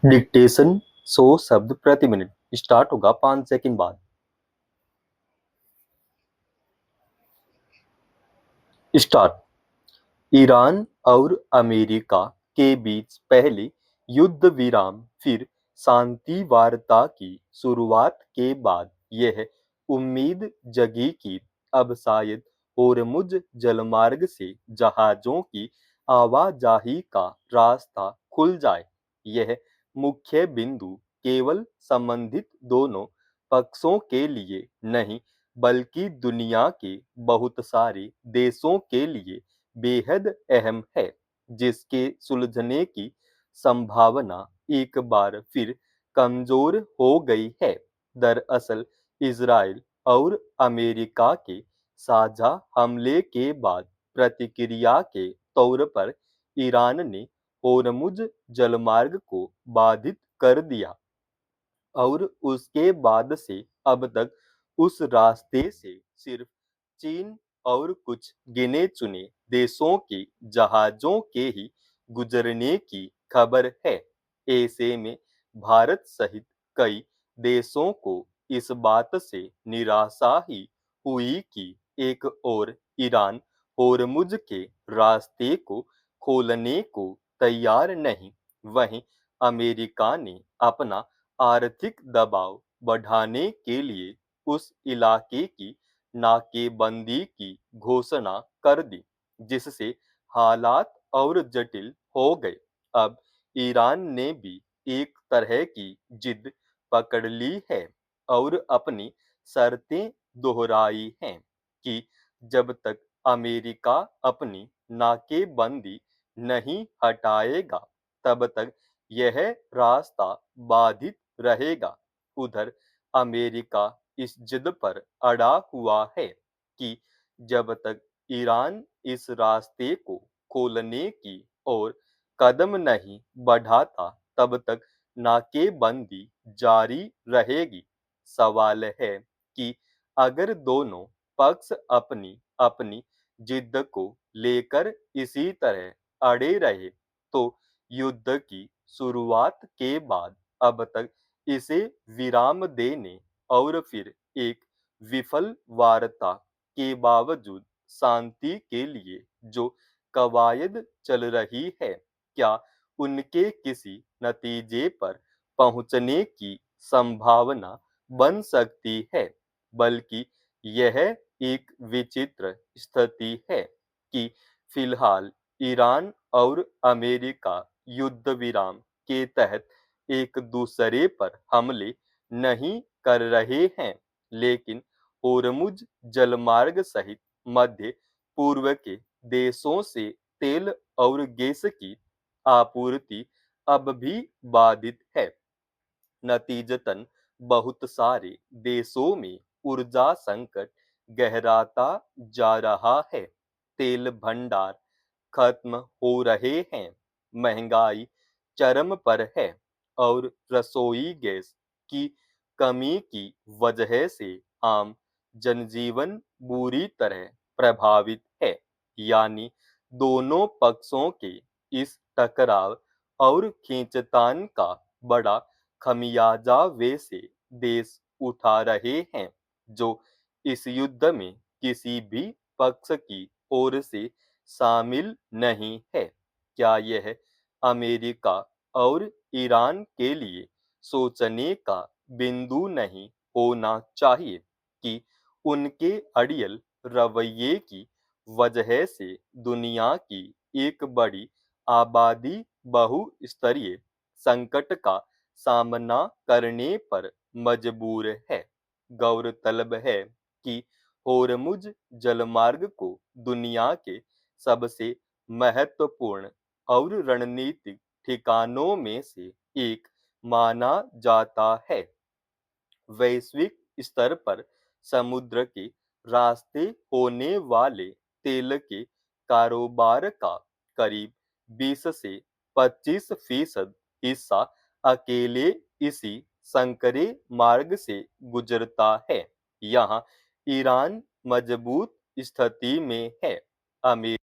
Dictation 100 शब्द प्रति minute start होगा 5 सेकंड बाद। स्टार्ट। ईरान और अमेरिका के बीच पहले युद्ध विराम फिर शांति वार्ता की शुरुआत के बाद यह उम्मीद जगी कि अब शायद होर्मुज जलमार्ग से जहाजों की आवाजाही का रास्ता खुल जाए। यह मुख्य बिंदु केवल संबंधित दोनों पक्षों के लिए नहीं बल्कि दुनिया के बहुत सारे देशों के लिए बेहद अहम है, जिसके सुलझने की संभावना एक बार फिर कमजोर हो गई है। दरअसल इजराइल और अमेरिका के साझा हमले के बाद प्रतिक्रिया के तौर पर ईरान ने होर्मुज जलमार्ग को बाधित कर दिया और उसके बाद से अब तक उस रास्ते से सिर्फ चीन और कुछ गिने चुने देशों के जहाजों के ही गुजरने की खबर है। ऐसे में भारत सहित कई देशों को इस बात से निराशा ही हुई कि एक और ईरान होर्मुज के रास्ते को खोलने को तैयार नहीं, वहीं अमेरिका ने अपना आर्थिक दबाव बढ़ाने के लिए उस इलाके की नाकेबंदी की घोषणा कर दी, जिससे हालात और जटिल हो गए। अब ईरान ने भी एक तरह की जिद पकड़ ली है और अपनी शर्तें दोहराई हैं कि जब तक अमेरिका अपनी नाकेबंदी नहीं हटाएगा तब तक यह रास्ता बाधित रहेगा। उधर अमेरिका इस जिद पर अड़ा हुआ है कि जब तक ईरान इस रास्ते को खोलने की ओर कदम नहीं बढ़ाता तब तक नाकेबंदी जारी रहेगी। सवाल है कि अगर दोनों पक्ष अपनी अपनी जिद को लेकर इसी तरह अड़े रहे तो युद्ध की शुरुआत के बाद अब तक इसे विराम देने और फिर एक विफल वार्ता के बावजूद शांति के लिए जो कवायद चल रही है, क्या उनके किसी नतीजे पर पहुंचने की संभावना बन सकती है। बल्कि यह एक विचित्र स्थिति है कि फिलहाल ईरान और अमेरिका युद्ध विराम के तहत एक दूसरे पर हमले नहीं कर रहे हैं, लेकिन होर्मुज जलमार्ग सहित मध्य पूर्व के देशों से तेल और गैस की आपूर्ति अब भी बाधित है। नतीजतन बहुत सारे देशों में ऊर्जा संकट गहराता जा रहा है। तेल भंडार खत्म हो रहे हैं, महंगाई चरम पर है और रसोई गैस की कमी की वजह से आम जनजीवन बुरी तरह प्रभावित है। यानी दोनों पक्षों के इस टकराव और खींचतान का बड़ा खमियाजा वे से देश उठा रहे हैं जो इस युद्ध में किसी भी पक्ष की ओर से शामिल नहीं है। क्या यह अमेरिका और ईरान के लिए सोचने का बिंदु नहीं होना चाहिए कि उनके अड़ियल रवैये की वजह से दुनिया की एक बड़ी आबादी बहुस्तरीय संकट का सामना करने पर मजबूर है। गौरतलब है कि होर्मुज जलमार्ग को दुनिया के सबसे महत्वपूर्ण और रणनीतिक ठिकानों में से एक माना जाता है। वैश्विक स्तर पर समुद्र के रास्ते होने वाले तेल के कारोबार का करीब 20 से 25% हिस्सा अकेले इसी संकरे मार्ग से गुजरता है। यहाँ ईरान मजबूत स्थिति में है। अमेरिका